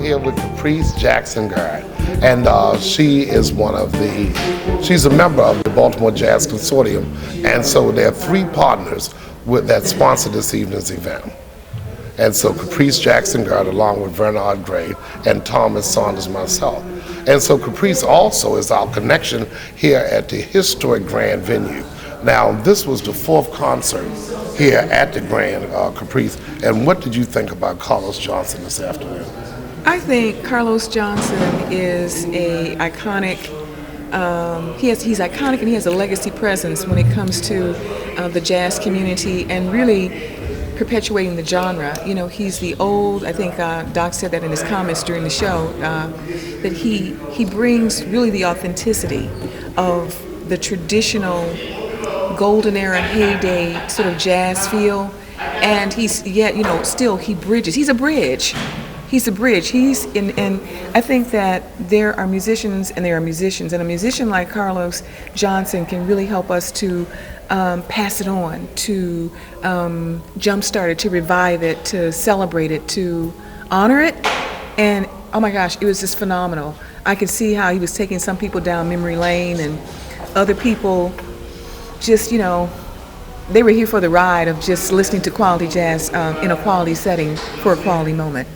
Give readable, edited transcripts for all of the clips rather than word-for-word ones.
here with Caprice Jackson-Gard, and she's a member of the Baltimore Jazz Consortium, and so there are three partners that sponsor this evening's event. And so Caprice Jackson-Gard, along with Bernard Gray and Thomas Saunders, myself. And so Caprice also is our connection here at the historic Grand venue. Now, this was the fourth concert here at the Grand, Caprice, and what did you think about Carlos Johnson this afternoon? I think Carlos Johnson is a iconic, he's iconic and he has a legacy presence when it comes to the jazz community and really perpetuating the genre. You know, he's the old, I think Doc said that in his comments during the show, that he brings really the authenticity of the traditional golden era heyday sort of jazz feel, and he's yet, you know, still he bridges. He's a bridge. And I think that there are musicians and there are musicians, and a musician like Carlos Johnson can really help us to pass it on, to jumpstart it, to revive it, to celebrate it, to honor it. And oh my gosh, it was just phenomenal. I could see how he was taking some people down memory lane, and other people just, you know, they were here for the ride of just listening to quality jazz in a quality setting for a quality moment.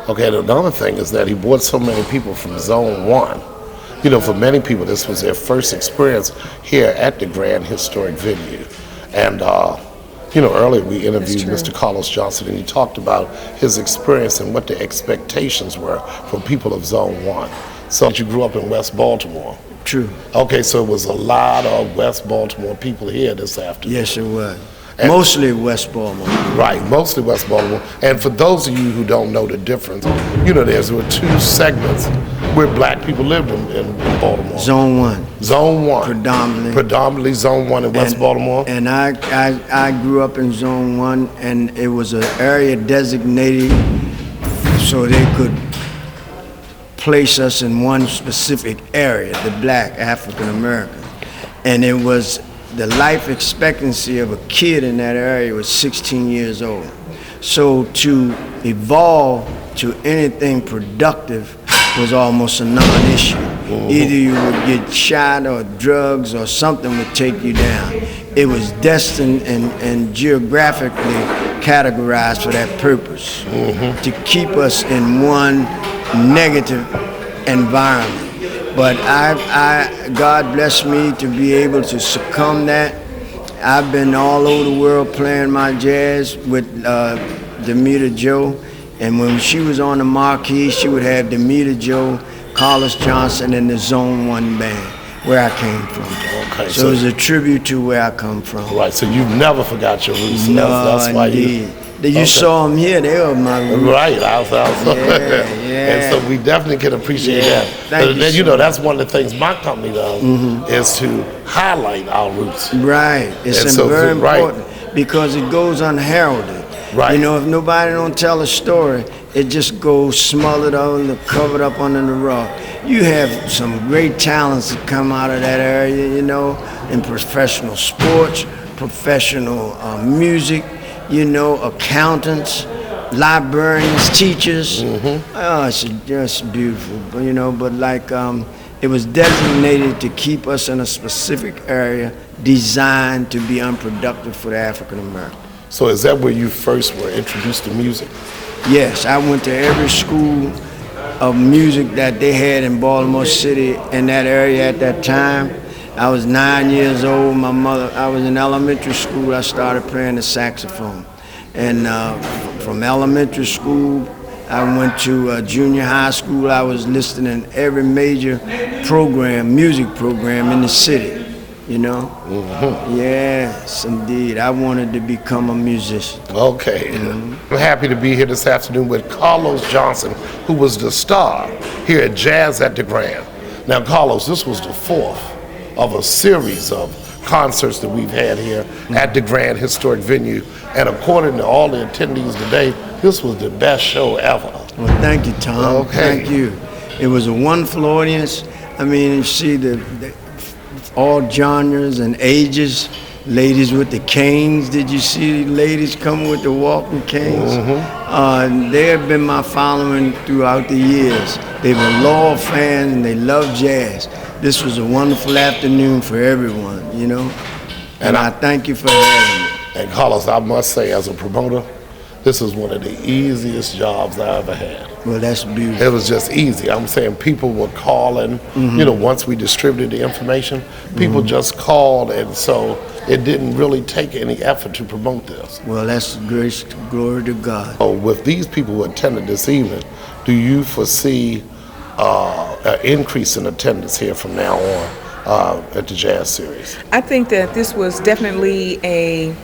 Okay, another thing is that he brought so many people from Zone 1. You know, for many people, this was their first experience here at the Grand Historic venue. And, you know, earlier we interviewed Mr. Carlos Johnson, and he talked about his experience and what the expectations were from people of Zone 1. So you grew up in West Baltimore. True. Okay, so it was a lot of West Baltimore people here this afternoon. Yes, it was. Mostly West Baltimore. Right, mostly West Baltimore. And for those of you who don't know the difference, you know, there were two segments where black people lived in Baltimore. Zone 1. Zone 1. Predominantly. Predominantly Zone 1 in West Baltimore. And I grew up in Zone 1, and it was an area designated so they could place us in one specific area, the black African American. And it was the life expectancy of a kid in that area was 16 years old. So to evolve to anything productive was almost a non-issue. Either you would get shot or drugs or something would take you down. It was destined and geographically categorized for that purpose, to keep us in one negative environment. But God blessed me to be able to succumb that. I've been all over the world playing my jazz with Demeter Joe, and when she was on the marquee, she would have Demeter Joe, Carlos Johnson, and the Zone 1 band, where I came from. Okay, so it was a tribute to where I come from. Right, so you've never forgot your roots. So No, that's why indeed. You saw them here. They were my roots. Right, I was Yeah. and so we definitely can appreciate that. Thank you Then, so that's one of the things my company does is to highlight our roots. Right. It's And so, very right. important because it goes unheralded. Right. You know, if nobody don't tell a story, it just goes smothered under, covered up under the rug. You have some great talents that come out of that area, you know, in professional sports, professional music, you know, accountants, librarians, teachers. Oh, it's just beautiful, but, you know. But like, it was designated to keep us in a specific area designed to be unproductive for the African American. So is that where you first were introduced to music? Yes, I went to every school of music that they had in Baltimore City in that area at that time. I was 9 years old. I was in elementary school. I started playing the saxophone. And from elementary school, I went to junior high school. I was listed in every major program, music program in the city, you know? Yes, indeed. I wanted to become a musician. Okay. I'm happy to be here this afternoon with Carlos Johnson, who was the star here at Jazz at the Grand. Now, Carlos, this was the fourth of a series of concerts that we've had here at the Grand Historic Venue. And according to all the attendees today, this was the best show ever. Well, thank you, Tom. Okay. Thank you. It was a wonderful audience. I mean, you see all genres and ages. Ladies with the canes. Did you see ladies come with the walking canes? They have been my following throughout the years. They were loyal fans and they love jazz. This was a wonderful afternoon for everyone, you know. And I thank you for having me. And Carlos, I must say, as a promoter, this is one of the easiest jobs I ever had. Well, that's beautiful. It was just easy. I'm saying people were calling, you know, once we distributed the information, people just called, and so it didn't really take any effort to promote this. Well, that's grace, glory to God. So with these people who attended this evening, do you foresee an increase in attendance here from now on at the Jazz Series? I think that this was definitely a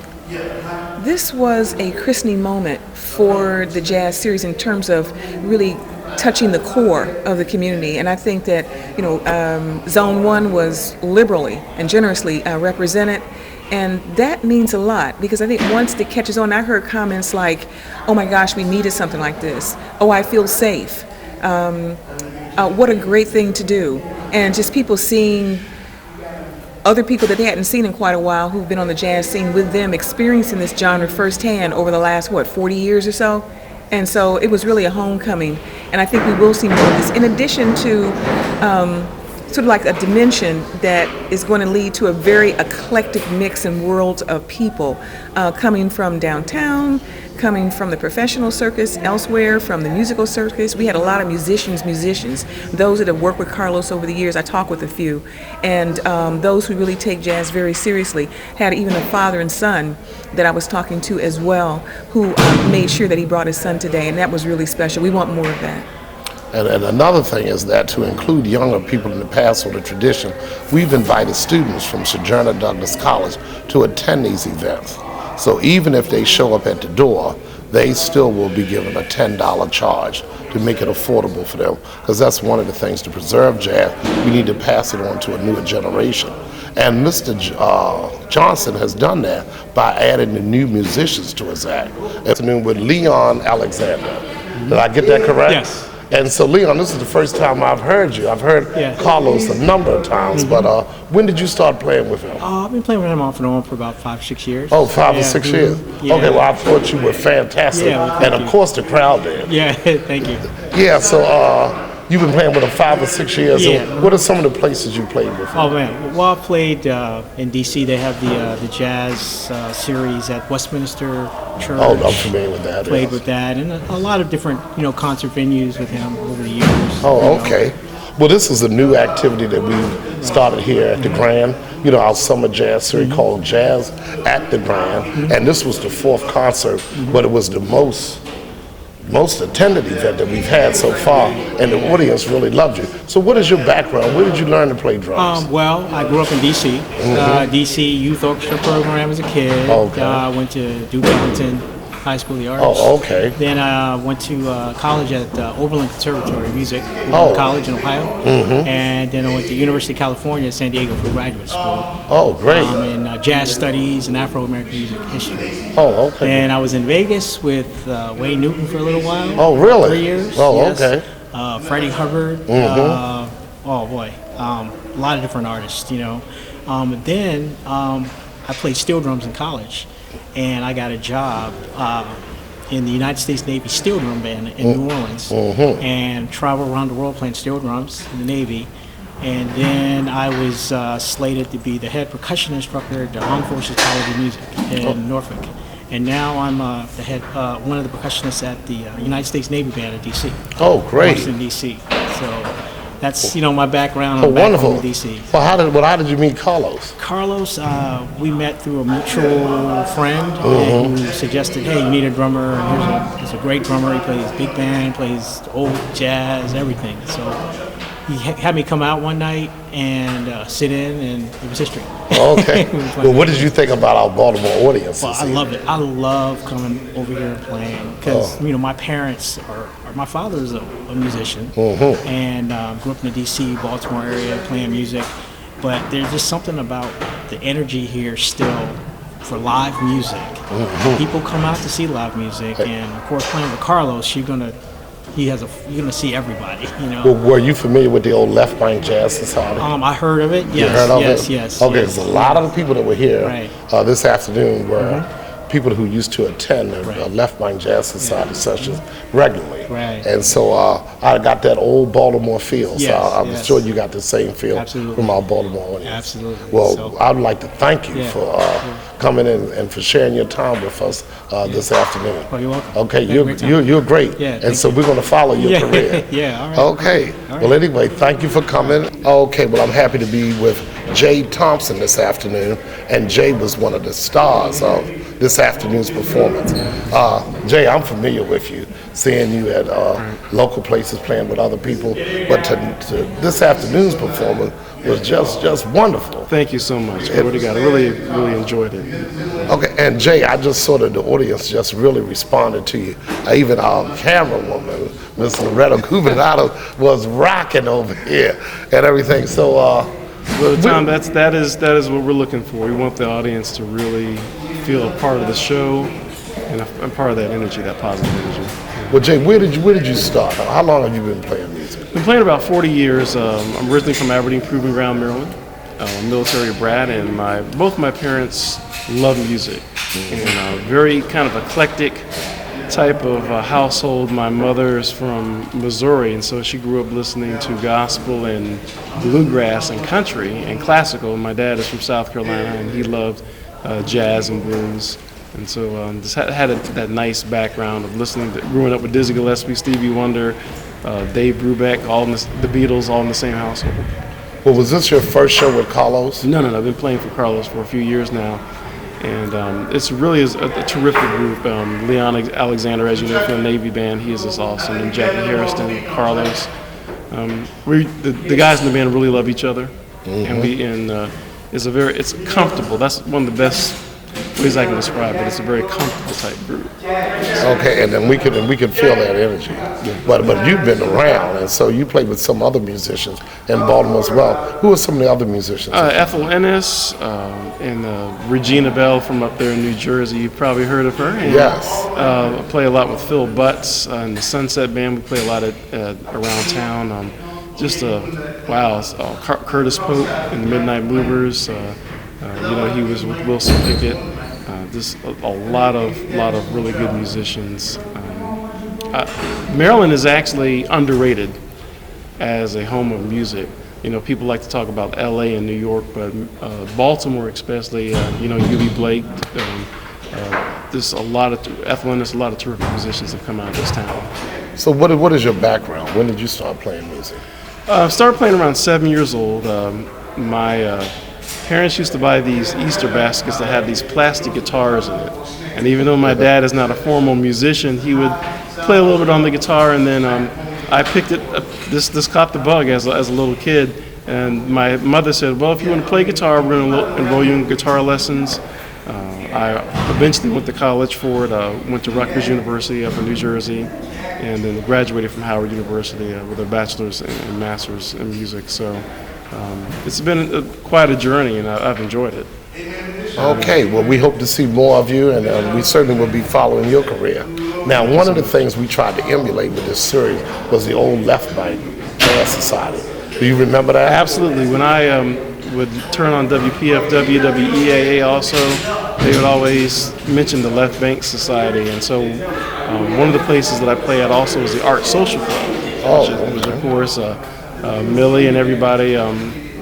christening moment for the Jazz Series in terms of really touching the core of the community. And I think that, you know, Zone 1 was liberally and generously represented. And that means a lot because I think once it catches on, I heard comments like, oh my gosh, we needed something like this. Oh, I feel safe. What a great thing to do. And just people seeing other people that they hadn't seen in quite a while who've been on the jazz scene with them, experiencing this genre firsthand over the last, 40 years or so? And so it was really a homecoming. And I think we will see more of this, in addition to sort of like a dimension that is going to lead to a very eclectic mix and world of people coming from downtown, coming from the professional circus, elsewhere, from the musical circus. We had a lot of musicians, those that have worked with Carlos over the years. I talked with a few, and those who really take jazz very seriously. Had even a father and son that I was talking to as well, who made sure that he brought his son today, and that was really special. We want more of that. And another thing is that to include younger people in the past or the tradition, we've invited students from Sojourner Douglas College to attend these events. So even if they show up at the door, they still will be given a $10 charge to make it affordable for them. Because that's one of the things, to preserve jazz, we need to pass it on to a newer generation. And Mr. Johnson has done that by adding the new musicians to his act. Afternoon with Leon Alexander. Did I get that correct? Yes. And so, Leon, this is the first time I've heard you. I've heard Carlos a number of times, but when did you start playing with him? I've been playing with him off and on for about 5 or 6 years. Oh, 5 or 6 years. Yeah. Okay, well, I thought you were fantastic. Yeah, well, and of course, the crowd did. Yeah, thank you. Yeah, so you've been playing with him 5 or 6 years. Yeah. So what are some of the places you played with him? Oh man, well I played in D.C. They have the jazz series at Westminster Church. Oh, I'm familiar with that. Played yes. with that, and a lot of different concert venues with him over the years. Oh, okay. Well, this is a new activity that we started here at the Grand. You know, our summer jazz series called Jazz at the Grand, and this was the 4th concert, but it was the most attended event that we've had so far, and the audience really loved you. So what is your background? Where did you learn to play drums? Well, I grew up in D.C. D.C. Youth Orchestra program as a kid. Okay. I went to Duke Ellington High School of the Arts. Oh, okay. Then I went to college at Oberlin Conservatory of Music, College in Ohio. And then I went to University of California at San Diego for graduate school. Oh, great. In jazz studies and Afro-American music history. Oh, okay. And I was in Vegas with Wayne Newton for a little while. Oh, really? 3 years. Oh, yes. okay. Freddie Hubbard. Oh boy, a lot of different artists, you know. Then I played steel drums in college, and I got a job in the United States Navy Steel Drum Band in New Orleans, and traveled around the world playing steel drums in the Navy. And then I was slated to be the head percussion instructor at the Armed Forces College of Music in Norfolk. And now I'm the head, one of the percussionists at the United States Navy Band in D.C. Oh, great. Washington, D.C. So that's, you know, my background. Oh, I'm back wonderful. home in D.C. Well, how did you meet Carlos? Carlos, we met through a mutual friend who suggested, hey, you need a drummer. And here's a great drummer. He plays big band, plays old jazz, everything. So he had me come out one night and sit in, and it was history. Okay. Well, what did you think about our Baltimore audience? Well, I loved it. I love coming over here and playing because, you know, my parents my father's a musician and grew up in the D.C., Baltimore area playing music. But there's just something about the energy here still for live music. People come out to see live music, and of course, playing with Carlos, you're gonna see everybody. You know. Well, were you familiar with the old Left Bank Jazz Society? I heard of it. Yes. You heard of it? Yes. Okay, yes. so a lot of the people that were here this afternoon were people who used to attend the Left Bank Jazz Society sessions regularly. Right. And so I got that old Baltimore feel. Yes, So I'm sure you got the same feel Absolutely. from our Baltimore audience. Absolutely. Well, So- I'd like to thank you for coming in and for sharing your time with us this afternoon. Oh, you're welcome. Okay, Had a great time. you're great. Yeah, and thank so you. we're going to follow your career. Yeah, all right. Okay. All right. Well, anyway, thank you for coming. Okay, well, I'm happy to be with Jay Thompson this afternoon, and Jay was one of the stars of this afternoon's performance. Jay, I'm familiar with you, seeing you at local places playing with other people, but to this afternoon's performance was just wonderful. Thank you so much. I really enjoyed it. Okay, and Jay, I just saw that the audience just really responded to you. Even our camera woman, Miss Loretta Gubernado, was rocking over here and everything. So, Well, Tom, that is what we're looking for. We want the audience to really feel a part of the show and a part of that energy, that positive energy. well, Jay, where did you start? How long have you been playing music? Been playing about 40 years. I'm originally from Aberdeen, Proving Ground, Maryland. I'm a military brat, and both my parents love music. And very kind of eclectic type of household. My mother is from Missouri, and so she grew up listening to gospel and bluegrass and country and classical. My dad is from South Carolina, and he loved jazz and blues. And so just had that nice background of growing up with Dizzy Gillespie, Stevie Wonder, Dave Brubeck, the Beatles, all in the same household. Well, was this your first show with Carlos? No. I've been playing for Carlos for a few years now. And it's really is a terrific group. Leon Alexander, as you know, from the Navy Band, he is just awesome. And Jackie Harrison, Carlos. The guys in the band really love each other. And it's comfortable. That's one of the best ways I can describe it. It's a very comfortable type group. Okay, and then we can feel that energy. But you've been around, and so you played with some other musicians in Baltimore as well. Who are some of the other musicians? Ethel Ennis and Regina Bell from up there in New Jersey. You've probably heard of her. And, Yes. I play a lot with Phil Butts in the Sunset Band. We play a lot around town. Curtis Pope in the Midnight Movers. He was with Wilson Pickett. Just a lot of really good musicians. Maryland is actually underrated as a home of music. You know, people like to talk about L.A. and New York, but Baltimore especially, UB Blake, there's a lot of Ethel Ennis, a lot of terrific musicians have come out of this town. So what is your background? When did you start playing music? I started playing around 7 years old. My parents used to buy these Easter baskets that had these plastic guitars in it. And even though my dad is not a formal musician, he would play a little bit on the guitar, and then I picked it up. This caught the bug as a little kid. And my mother said, well, if you want to play guitar, we're going to enroll you in guitar lessons. I eventually went to college for it. Went to Rutgers University up in New Jersey, and then graduated from Howard University with a bachelor's and master's in music. So it's been quite a journey, and I've enjoyed it. Okay, well, we hope to see more of you, and we certainly will be following your career. Now, one of the things we tried to emulate with this series was the old Left Bank Jazz Society. Do you remember that? Absolutely. When I would turn on WPFW, WEAA also, they would always mention the Left Bank Society. And so one of the places that I play at also is the Art Social Club, which of course, Millie and everybody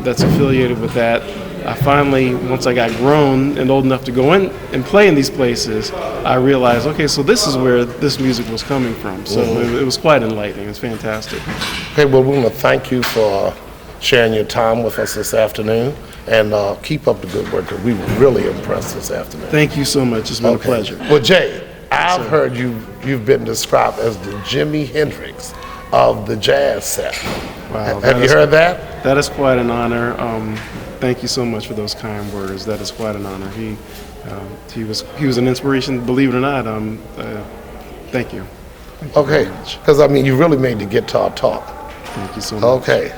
that's affiliated with that. I finally, once I got grown and old enough to go in and play in these places, I realized, okay, so this is where this music was coming from. So it was quite enlightening. It's fantastic. Okay, well, we want to thank you for sharing your time with us this afternoon, and keep up the good work. We were really impressed this afternoon. Thank you so much. It's been a pleasure. Well, Jay, I've heard you've been described as the Jimi Hendrix of the jazz set. Wow, Have you heard that? That is quite an honor. Thank you so much for those kind words. That is quite an honor. He was an inspiration, believe it or not. Thank you. Thank you Okay, very much. because I mean, you really made the guitar talk. Thank you so much. Okay.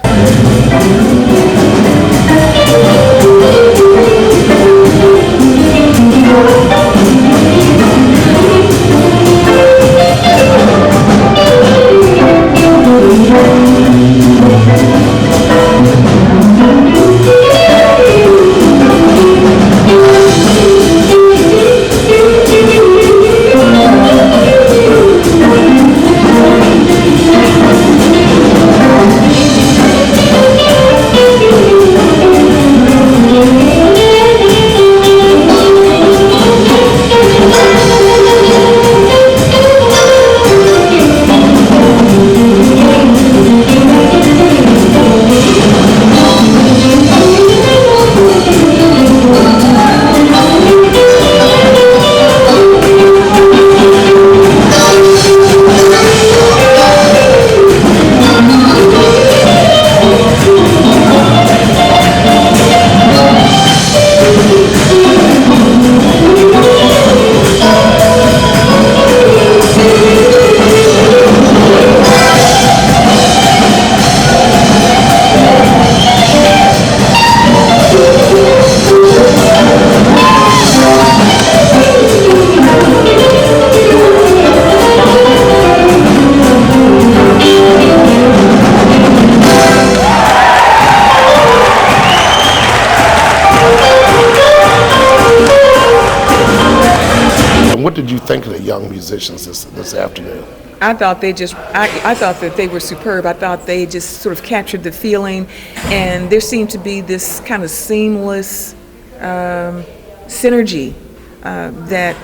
What did you think of the young musicians this afternoon? I thought I thought that they were superb. I thought they just sort of captured the feeling, and there seemed to be this kind of seamless synergy that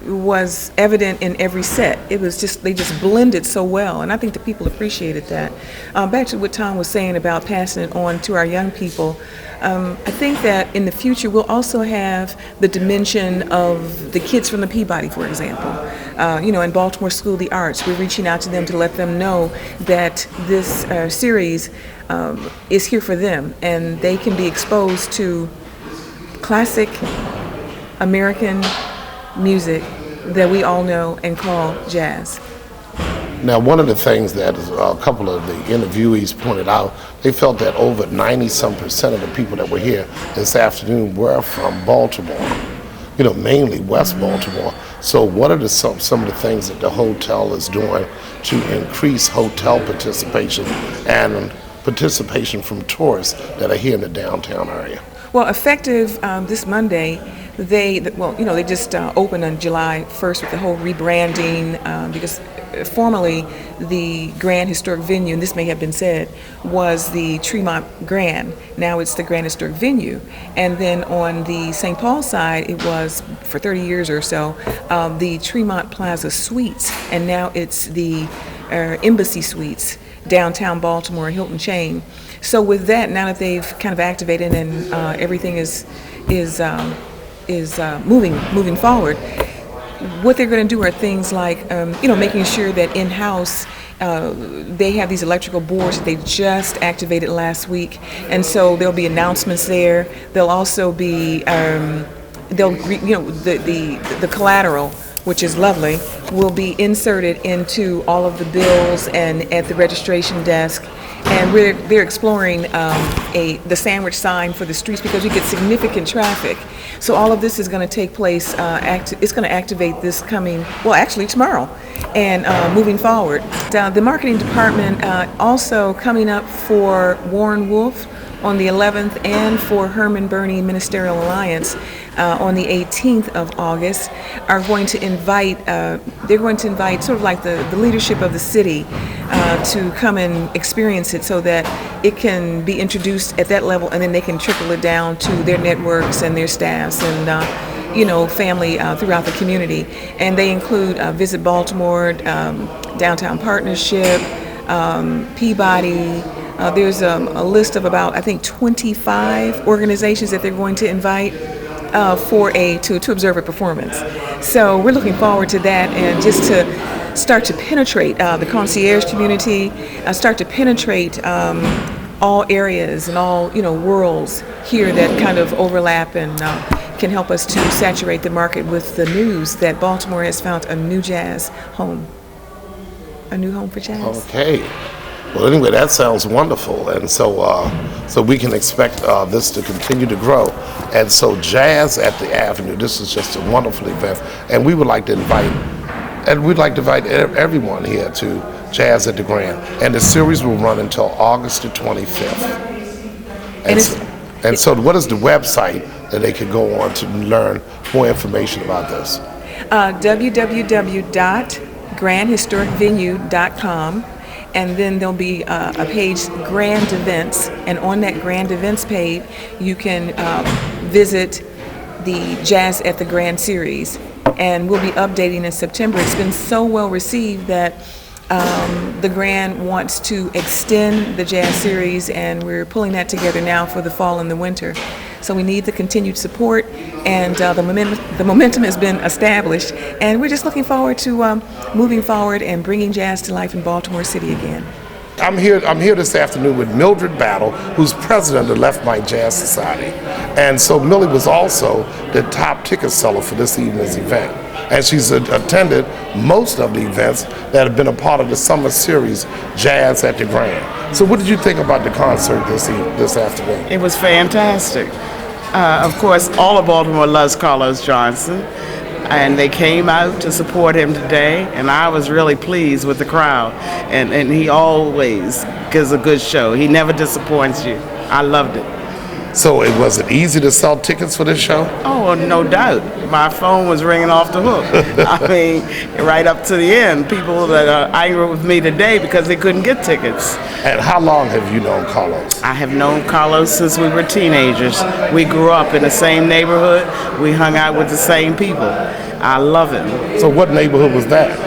was evident in every set. It was just, they just blended so well, and I think the people appreciated that. Back to what Tom was saying about passing it on to our young people, I think that in the future we'll also have the dimension of the kids from the Peabody, for example. In Baltimore School of the Arts, we're reaching out to them to let them know that this series is here for them, and they can be exposed to classic American music that we all know and call jazz. Now, one of the things that a couple of the interviewees pointed out, they felt that over 90-some% of the people that were here this afternoon were from Baltimore, mainly West Baltimore. So what are some of the things that the hotel is doing to increase hotel participation and participation from tourists that are here in the downtown area? Well, effective this Monday, they just opened on July 1st with the whole rebranding, because formerly the Grand Historic Venue, and this may have been said, was the Tremont Grand. Now it's the Grand Historic Venue. And then on the St. Paul side, it was, for 30 years or so, the Tremont Plaza Suites, and now it's the Embassy Suites, downtown Baltimore, Hilton chain. So with that, now that they've kind of activated and everything is moving forward, what they're going to do are things like, making sure that in-house they have these electrical boards that they just activated last week, and so there'll be announcements there. There'll also be the collateral, which is lovely, will be inserted into all of the bills and at the registration desk. And they're exploring the sandwich sign for the streets because we get significant traffic. So all of this is going to take place. It's going to activate this actually tomorrow, and moving forward. The marketing department also coming up for Warren Wolf on the 11th and for Herman Burney Ministerial Alliance on the 18th of August are going to invite, sort of like the leadership of the city to come and experience it so that it can be introduced at that level, and then they can trickle it down to their networks and their staffs and family throughout the community. And they include Visit Baltimore, Downtown Partnership, Peabody. There's a list of about, I think, 25 organizations that they're going to invite to observe a performance. So we're looking forward to that, and just to start to penetrate the concierge community, start to penetrate all areas and all worlds here that kind of overlap and can help us to saturate the market with the news that Baltimore has found a new jazz home, a new home for jazz. Okay. Well, anyway, that sounds wonderful, and so we can expect this to continue to grow. And so, Jazz at the Avenue, this is just a wonderful event, and we'd like to invite everyone here to Jazz at the Grand. And the series will run until August the 25th. And so, what is the website that they can go on to learn more information about this? www.grandhistoricvenue.com. And then there'll be a page, Grand Events, and on that Grand Events page, you can visit the Jazz at the Grand series. And we'll be updating in September. It's been so well received that the Grand wants to extend the jazz series, and we're pulling that together now for the fall and the winter. So we need the continued support, and the momentum has been established, and we're just looking forward to moving forward and bringing jazz to life in Baltimore City again. I'm here this afternoon with Mildred Battle, who's president of the Left Mind Jazz Society. And so Millie was also the top ticket seller for this evening's event. And she's attended most of the events that have been a part of the summer series, Jazz at the Grand. So what did you think about the concert this afternoon? It was fantastic. Of course, all of Baltimore loves Carlos Johnson, and they came out to support him today, and I was really pleased with the crowd. And he always gives a good show. He never disappoints you. I loved it. So was it easy to sell tickets for this show? Oh, no doubt. My phone was ringing off the hook. I mean, right up to the end. People that are angry with me today because they couldn't get tickets. And how long have you known Carlos? I have known Carlos since we were teenagers. We grew up in the same neighborhood. We hung out with the same people. I love him. So what neighborhood was that?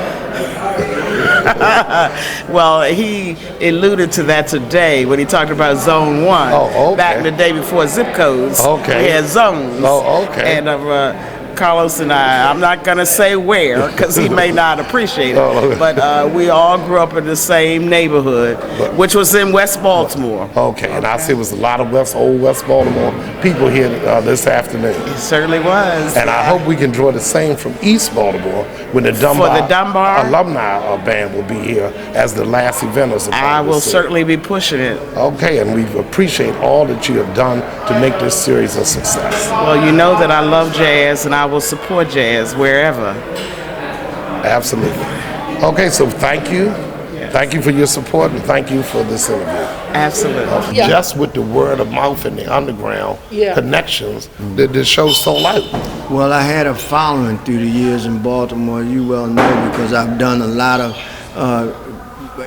Well, he alluded to that today when he talked about Zone 1. Oh, okay. Back in the day before zip codes. Okay. We had zones. Oh, okay. And Carlos and I'm not going to say where because he may not appreciate it, but we all grew up in the same neighborhood, which was in West Baltimore. Okay, and I see it was a lot of old West Baltimore people here this afternoon. It certainly was. And I hope we can draw the same from East Baltimore when the Dunbar alumni band will be here as the last event of the I will certainly be pushing it. Okay, and we appreciate all that you have done to make this series a success. Well, you know that I love jazz, and I will support jazz wherever. Absolutely. Okay, so thank you. Yes. Thank you for your support, and thank you for this interview. Absolutely. Just with the word of mouth and the underground connections, the show sold out. Well, I had a following through the years in Baltimore, you well know, because I've done a lot of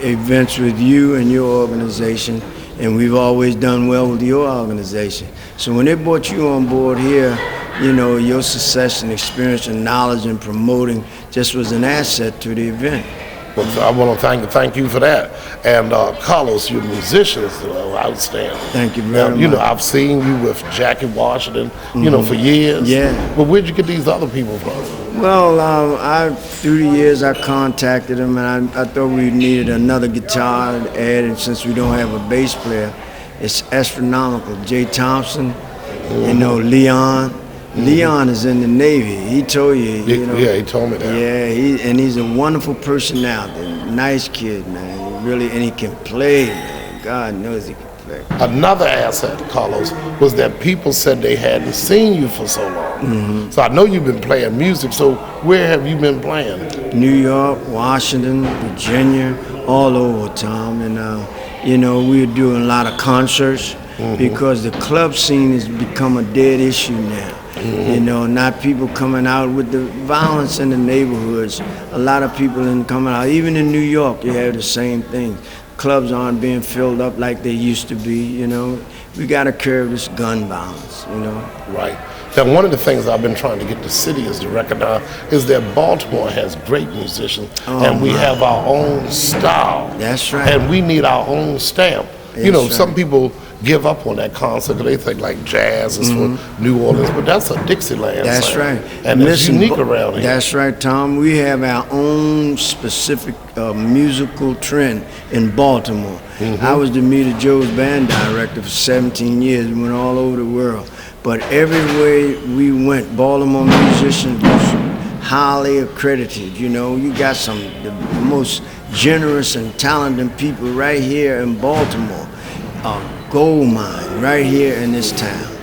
events with you and your organization, and we've always done well with your organization. So when they brought you on board here, you know, your success and experience and knowledge and promoting just was an asset to the event. Well, I want to thank you for that. And Carlos, your musicians are outstanding. Thank you very much. You know, I've seen you with Jackie Washington, you know, for years. Yeah. But where'd you get these other people from? Well, through the years, I contacted them, and I thought we needed another guitar to add, and since we don't have a bass player, it's astronomical. Jay Thompson, you know, Leon, Leon is in the Navy. He told you, you know. Yeah, he told me that. Yeah, he's a wonderful personality. Nice kid, man. Really, and he can play, man. God knows he can play. Another asset, Carlos, was that people said they hadn't seen you for so long. So I know you've been playing music. So where have you been playing? New York, Washington, Virginia, all over, Tom. And, you know, we were doing a lot of concerts because the club scene has become a dead issue now. You know, not people coming out with the violence in the neighborhoods. A lot of people in coming out. Even in New York, you have the same thing. Clubs aren't being filled up like they used to be, you know. We got to curb this gun violence, you know. Right. Now, one of the things I've been trying to get the city is to recognize is that Baltimore has great musicians, and we have our own style. That's right. And we need our own stamp. You know, That's some right. people give up on that concept because they think like jazz is for New Orleans, but that's a Dixieland That's sound. right. And it's Listen, unique around here. That's right, Tom. We have our own specific musical trend in Baltimore. I was the Meter Joe's band director for 17 years. We went all over the world. But everywhere we went, Baltimore musicians was highly accredited. You know, you got some of the most generous and talented people right here in Baltimore. Gold mine right here in this town.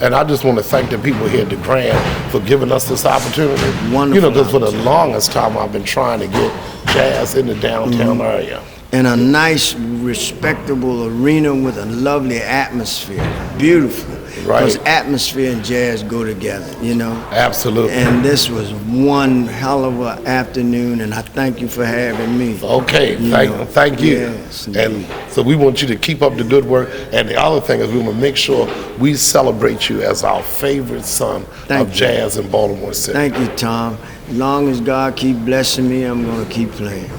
And I just want to thank the people here at the Grand for giving us this opportunity. Wonderful You know, because for the opportunity. longest time I've been trying to get jazz in the downtown area. In a nice, respectable arena with a lovely atmosphere. Beautiful. Right. Because atmosphere and jazz go together, you know? Absolutely. And this was one hell of an afternoon, and I thank you for having me. Okay, know, thank you. yes, and indeed. so we want you to keep up the good work. And the other thing is we want to make sure we celebrate you as our favorite son Thank of you. jazz in Baltimore City. Thank you, Tom. As long as God keep blessing me, I'm going to keep playing.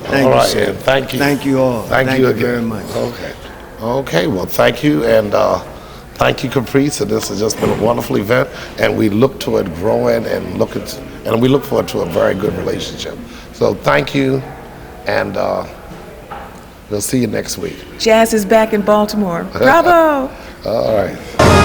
Thank All you, right, sir. and thank you. Thank you all. Thank you again. very much. Okay. Okay, well, thank you. And thank you, Caprice. And this has just been a wonderful event. And we look toward growing and we look forward to a very good relationship. So thank you. And we'll see you next week. Jazz is back in Baltimore. Bravo! All right.